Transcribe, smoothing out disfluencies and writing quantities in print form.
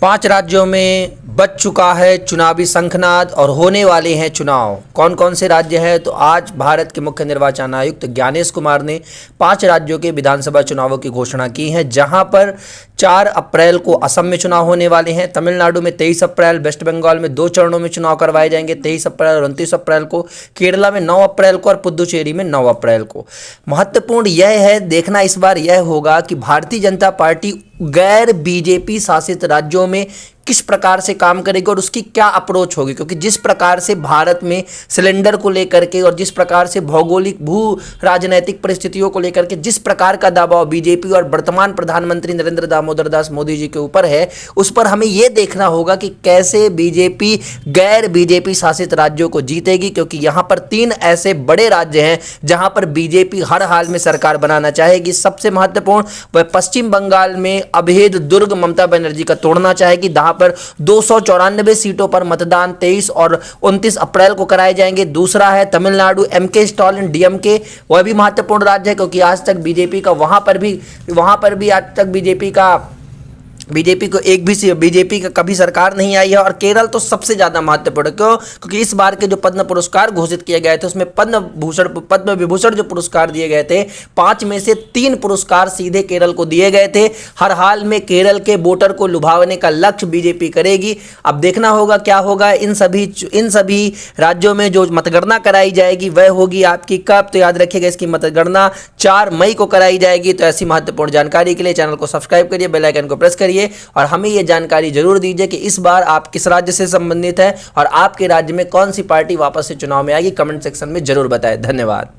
5 राज्यों में बज चुका है चुनावी शंखनाद और होने वाले हैं चुनाव। कौन कौन से राज्य हैं? तो आज भारत के मुख्य निर्वाचन आयुक्त ज्ञानेश कुमार ने 5 राज्यों के विधानसभा चुनावों की घोषणा की है, जहां पर 4 अप्रैल को असम में चुनाव होने वाले हैं, तमिलनाडु में 23 अप्रैल, वेस्ट बंगाल में 2 चरणों में चुनाव करवाए जाएंगे 23 अप्रैल और 29 अप्रैल को, केरला में 9 अप्रैल को और पुदुचेरी में 9 अप्रैल को। महत्वपूर्ण यह है, देखना इस बार यह होगा कि भारतीय जनता पार्टी गैर बीजेपी शासित राज्यों में किस प्रकार से काम करेगी और उसकी क्या अप्रोच होगी, क्योंकि जिस प्रकार से भारत में सिलेंडर को लेकर के और जिस प्रकार से भौगोलिक भू राजनीतिक परिस्थितियों को लेकर के जिस प्रकार का दबाव बीजेपी और वर्तमान प्रधानमंत्री नरेंद्र दामोदर दास मोदी जी के ऊपर है, उस पर हमें यह देखना होगा कि कैसे बीजेपी गैर बीजेपी शासित राज्यों को जीतेगी, क्योंकि यहां पर 3 ऐसे बड़े राज्य हैं जहां पर बीजेपी हर हाल में सरकार बनाना चाहेगी। सबसे महत्वपूर्ण वह पश्चिम बंगाल में अभेद दुर्ग ममता बनर्जी का तोड़ना चाहेगी, जहां पर 294 सीटों पर मतदान 23 और 29 अप्रैल को कराए जाएंगे। दूसरा है तमिलनाडु, एमके स्टालिन डीएमके, वह भी महत्वपूर्ण राज्य है क्योंकि आज तक बीजेपी का वहां पर भी आज तक बीजेपी का कभी सरकार नहीं आई है। और केरल तो सबसे ज़्यादा महत्वपूर्ण, क्यों? क्योंकि इस बार के जो पद्म पुरस्कार घोषित किए गए थे उसमें पद्म विभूषण जो पुरस्कार दिए गए थे, 5 में से 3 पुरस्कार सीधे केरल को दिए गए थे। हर हाल में केरल के वोटर को लुभावने का लक्ष्य बीजेपी करेगी। अब देखना होगा क्या होगा। इन सभी राज्यों में जो मतगणना कराई जाएगी वह होगी आपकी कब? तो याद रखिएगा, इसकी मतगणना 4 मई को कराई जाएगी। तो ऐसी महत्वपूर्ण जानकारी के लिए चैनल को सब्सक्राइब करिए, बेल आइकन को प्रेस करिए और हमें यह जानकारी जरूर दीजिए कि इस बार आप किस राज्य से संबंधित हैं और आपके राज्य में कौन सी पार्टी वापस से चुनाव में आएगी। कमेंट सेक्शन में जरूर बताएं। धन्यवाद।